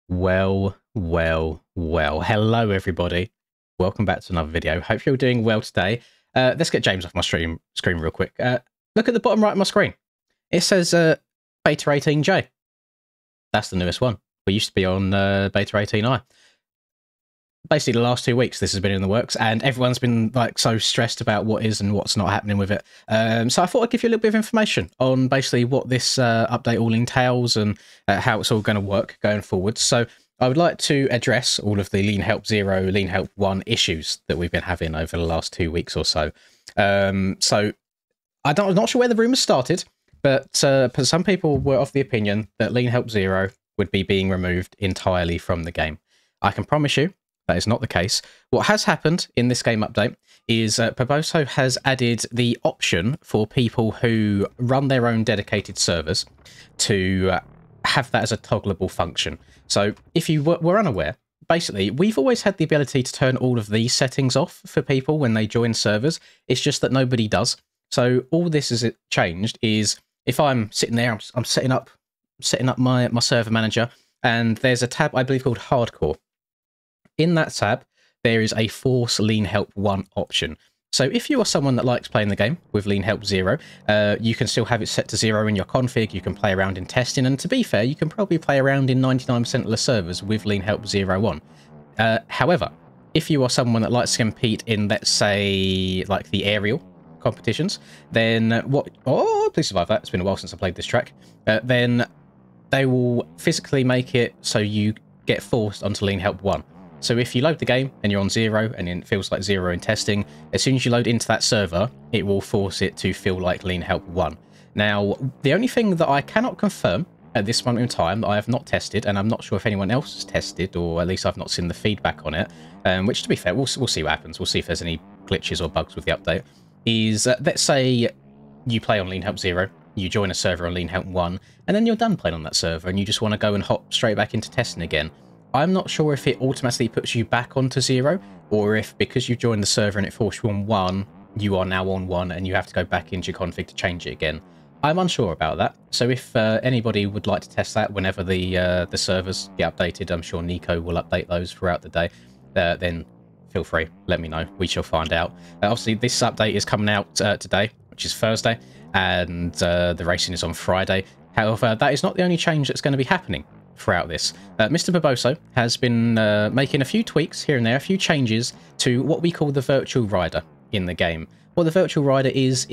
Well. Hello, everybody. Welcome back to another video. Hope you're doing well today. Let's get James off my screen real quick. Look at the bottom right of my screen. It says Beta 18J. That's the newest one. We used to be on Beta 18I. Basically, the last 2 weeks, this has been in the works, and everyone's been like so stressed about what is and what's not happening with it. So I thought I'd give you a little bit of information on basically what this update all entails and how it's all going to work going forward. So I would like to address all of the Lean Help 0, Lean Help 1 issues that we've been having over the last 2 weeks or so. I'm not sure where the rumours started, but some people were of the opinion that Lean Help 0 would be being removed entirely from the game. I can promise you that is not the case. What has happened in this game update is Paboso has added the option for people who run their own dedicated servers to have that as a toggleable function. So if you were unaware, basically, we've always had the ability to turn all of these settings off for people when they join servers. It's just that nobody does. So all this has changed is if I'm sitting there, I'm setting up my server manager, and there's a tab I believe called Hardcore. In that tab, there is a Force Lean Help 1 option. So if you are someone that likes playing the game with Lean Help 0, you can still have it set to 0 in your config, you can play around in testing, and to be fair, you can probably play around in 99% of the servers with Lean Help 0 on. However, if you are someone that likes to compete in, let's say, like the aerial competitions, then please survive that, it's been a while since I played this track, then they will physically make it so you get forced onto Lean Help 1. So if you load the game and you're on 0 and it feels like 0 in testing, as soon as you load into that server, it will force it to feel like Lean Help 1. Now, the only thing that I cannot confirm at this moment in time that I have not tested, and I'm not sure if anyone else has tested, or at least I've not seen the feedback on it, which to be fair, we'll see what happens. We'll see if there's any glitches or bugs with the update, is let's say you play on Lean Help 0, you join a server on Lean Help 1, and then you're done playing on that server and you just want to go and hop straight back into testing again. I'm not sure if it automatically puts you back onto 0, or if because you joined the server and it forced you on 1, you are now on 1 and you have to go back into your config to change it again. I'm unsure about that, so if anybody would like to test that whenever the servers get updated, I'm sure Nico will update those throughout the day, then feel free, let me know, we shall find out. Obviously, this update is coming out today, which is Thursday, and the racing is on Friday. However, that is not the only change that's going to be happening throughout this. Mr. Paboso has been making a few tweaks here and there, a few changes to what we call the virtual rider in the game. What the virtual rider is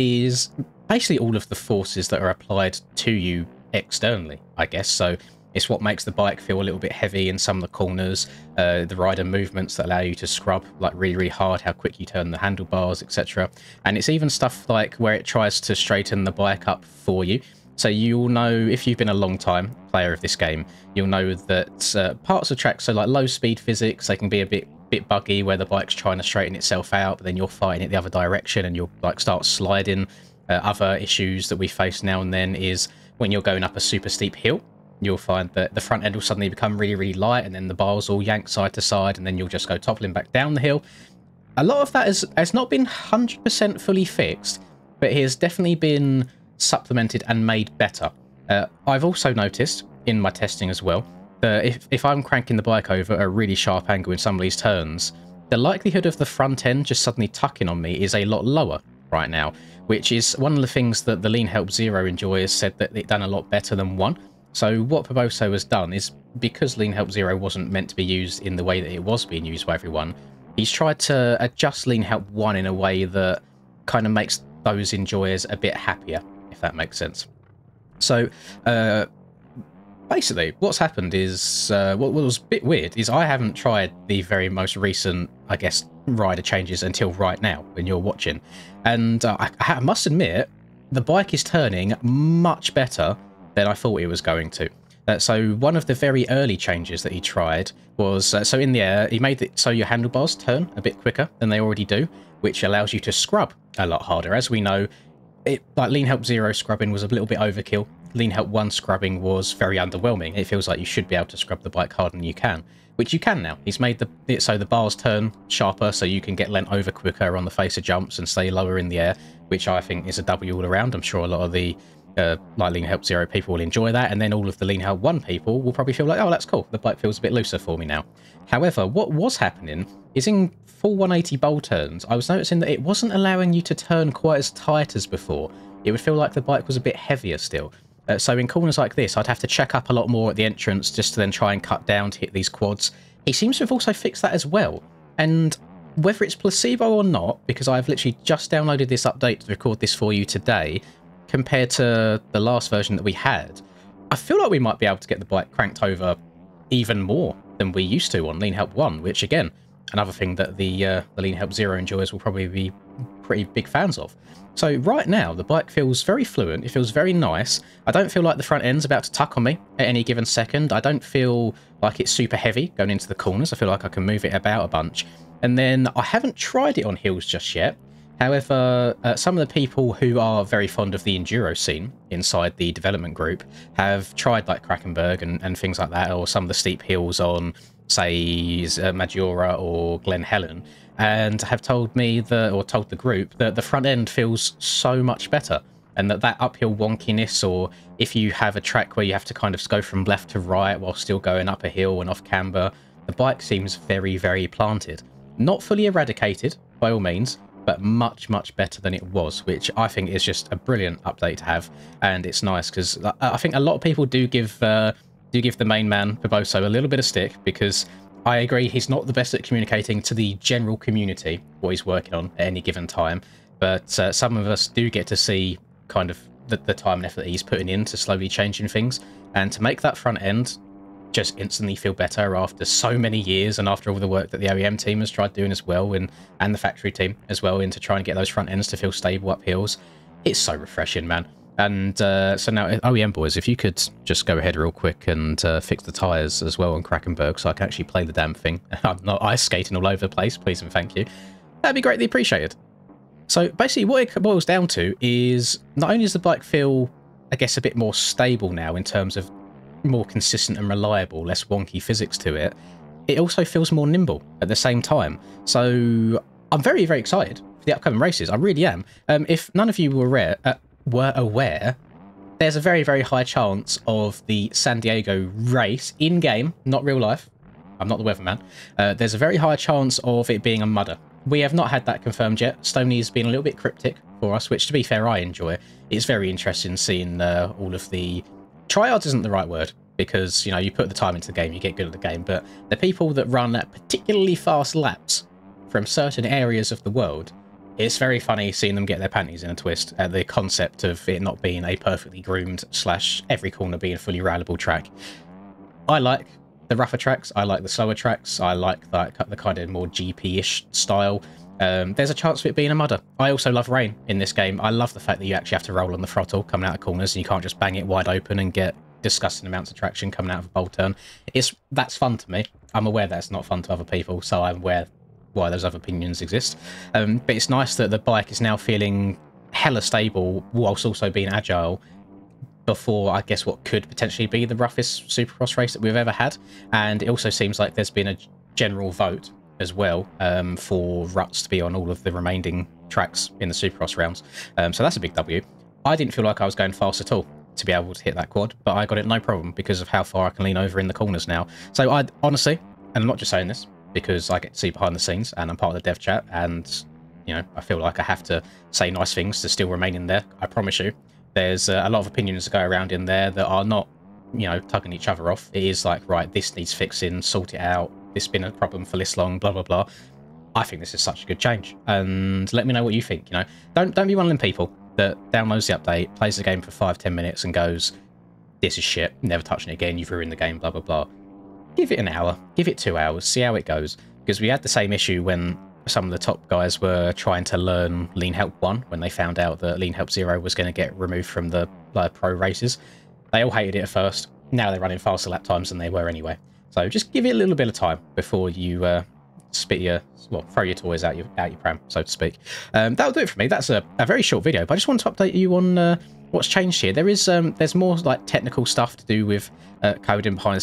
basically all of the forces that are applied to you externally, I guess. So it's what makes the bike feel a little bit heavy in some of the corners, the rider movements that allow you to scrub like really hard, how quick you turn the handlebars, etc. And it's even stuff like where it tries to straighten the bike up for you. So you'll know, if you've been a long time player of this game, you'll know that parts of tracks, so like low speed physics, they can be a bit buggy where the bike's trying to straighten itself out, but then you're fighting it the other direction and you'll like start sliding. Other issues that we face now and then is when you're going up a super steep hill, you'll find that the front end will suddenly become really light, and then the bars will yank side to side, and then you'll just go toppling back down the hill. A lot of that has not been 100% fully fixed, but it has definitely been supplemented and made better. I've also noticed in my testing as well that if I'm cranking the bike over a really sharp angle in some of these turns, the likelihood of the front end just suddenly tucking on me is a lot lower right now, which is one of the things that the Lean Help 0 enjoyers said that it done a lot better than 1. So what Paboso has done is, because Lean Help 0 wasn't meant to be used in the way that it was being used by everyone, he's tried to adjust Lean Help 1 in a way that kind of makes those enjoyers a bit happier, if that makes sense. So basically what's happened is, what was a bit weird is I haven't tried the very most recent, I guess, rider changes until right now when you're watching, and I must admit the bike is turning much better than I thought it was going to. So one of the very early changes that he tried was, so in the air, he made it so your handlebars turn a bit quicker than they already do, which allows you to scrub a lot harder. As we know, like Lean Help 0 scrubbing was a little bit overkill. Lean Help 1 scrubbing was very underwhelming. It feels like you should be able to scrub the bike harder than you can, which you can now. He's made it so the bars turn sharper, so you can get lent over quicker on the face of jumps and stay lower in the air, which I think is a W all around. I'm sure a lot of the like Lean Help Zero people will enjoy that, and then all of the Lean Help 1 people will probably feel like, oh, that's cool, the bike feels a bit looser for me now. However, what was happening is in full 180 bowl turns, I was noticing that it wasn't allowing you to turn quite as tight as before. It would feel like the bike was a bit heavier still. So in corners like this, I'd have to check up a lot more at the entrance just to then try and cut down to hit these quads. He seems to have also fixed that as well. And whether it's placebo or not, because I've literally just downloaded this update to record this for you today, compared to the last version that we had, I feel like we might be able to get the bike cranked over even more than we used to on Lean Help 1, which again, another thing that the Lean Help Zero enjoyers will probably be pretty big fans of. So right now, the bike feels very fluent, it feels very nice. I don't feel like the front end's about to tuck on me at any given second. I don't feel like it's super heavy going into the corners. I feel like I can move it about a bunch. And then I haven't tried it on hills just yet. However, some of the people who are very fond of the enduro scene inside the development group have tried like Krakenberg and things like that, or some of the steep hills on, say, Maggiora or Glen Helen, and have told me or told the group that the front end feels so much better, and that uphill wonkiness, or if you have a track where you have to kind of go from left to right while still going up a hill and off camber, the bike seems very, very planted. Not fully eradicated, by all means, but much, much better than it was, which I think is just a brilliant update to have. And it's nice because I think a lot of people do give the main man, Barboso, a little bit of stick, because I agree he's not the best at communicating to the general community what he's working on at any given time. But some of us do get to see kind of the time and effort that he's putting into slowly changing things. And to make that front end just instantly feel better after so many years, and after all the work that the OEM team has tried doing as well, and the factory team as well, into trying to get those front ends to feel stable up hills, it's so refreshing, man. And so now, OEM boys, if you could just go ahead real quick and fix the tyres as well on Krakenberg, so I can actually play the damn thing. I'm not ice skating all over the place, please and thank you. That'd be greatly appreciated. So basically what it boils down to is, not only does the bike feel, I guess, a bit more stable now in terms of more consistent and reliable, less wonky physics to it, it also feels more nimble at the same time. So I'm very, very excited for the upcoming races. I really am. If none of you were aware, there's a very, very high chance of the San Diego race in-game, not real life. I'm not the weatherman. There's a very high chance of it being a mudder. We have not had that confirmed yet. Stoney's been a little bit cryptic for us, which, to be fair, I enjoy. It's very interesting seeing all of the... Tryhards isn't the right word, because, you know, you put the time into the game, you get good at the game, but the people that run at particularly fast laps from certain areas of the world, it's very funny seeing them get their panties in a twist at the concept of it not being a perfectly groomed / every corner being a fully rallable track. I like the rougher tracks, I like the slower tracks, I like the kind of more GP-ish style. There's a chance of it being a mudder. I also love rain in this game. I love the fact that you actually have to roll on the throttle coming out of corners, and you can't just bang it wide open and get disgusting amounts of traction coming out of a bowl turn. That's fun to me. I'm aware that's not fun to other people, so I'm aware why those other opinions exist. But it's nice that the bike is now feeling hella stable whilst also being agile before, I guess, what could potentially be the roughest Supercross race that we've ever had. And it also seems like there's been a general vote as well for ruts to be on all of the remaining tracks in the Supercross rounds. So that's a big W. I didn't feel like I was going fast at all to be able to hit that quad, but I got it no problem because of how far I can lean over in the corners now. So I honestly, and I'm not just saying this because I get to see behind the scenes and I'm part of the dev chat, and, you know, I feel like I have to say nice things to still remain in there. I promise you, there's a lot of opinions that go around in there that are not, you know, tugging each other off. It is like, right, this needs fixing, sort it out, this has been a problem for this long, blah, blah, blah. I think this is such a good change, and let me know what you think. You know, don't be one of them people that downloads the update, plays the game for 5-10 minutes and goes, this is shit, never touching it again, you've ruined the game, blah, blah, blah. Give it an hour, give it 2 hours, see how it goes. Because we had the same issue when some of the top guys were trying to learn Lean Help 1, when they found out that Lean Help 0 was going to get removed from the pro races. They all hated it at first. Now they're running faster lap times than they were anyway. So just give it a little bit of time before you throw your toys out your pram, so to speak. That'll do it for me. That's a very short video, but I just want to update you on what's changed here. There's more like technical stuff to do with coding behind the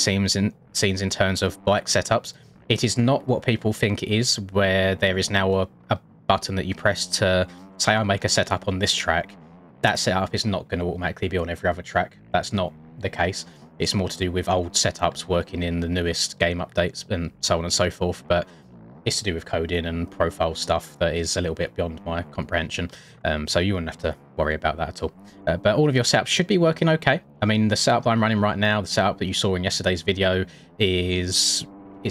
scenes in terms of bike setups. It is not what people think it is, where there is now a button that you press to say, I make a setup on this track, that setup is not going to automatically be on every other track. That's not the case. It's more to do with old setups working in the newest game updates and so on and so forth. But it's to do with coding and profile stuff that is a little bit beyond my comprehension. So you wouldn't have to worry about that at all. But all of your setups should be working okay. I mean, the setup that I'm running right now, the setup that you saw in yesterday's video is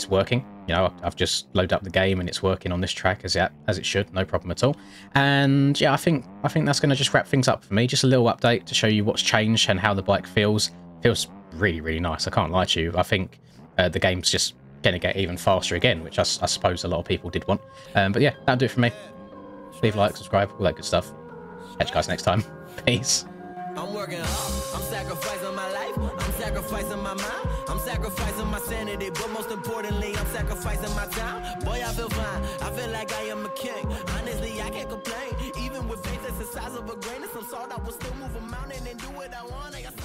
working. You know, I've just loaded up the game and it's working on this track as it should, no problem at all. And yeah, I think that's going to just wrap things up for me. Just a little update to show you what's changed and how the bike feels. Feels really, really nice. I can't lie to you. I think the game's just going to get even faster again, which I suppose a lot of people did want. But yeah, that'll do it for me. Leave a like, subscribe, all that good stuff. Catch you guys next time. Peace. I'm working hard, I'm sacrificing my life, I'm sacrificing my mind, I'm sacrificing my sanity, but most importantly, I'm sacrificing my time. Boy, I feel fine, I feel like I am a king. Honestly, I can't complain. Even with faith that's the size of a grain of some salt, I will still move a mountain and do what I want. I got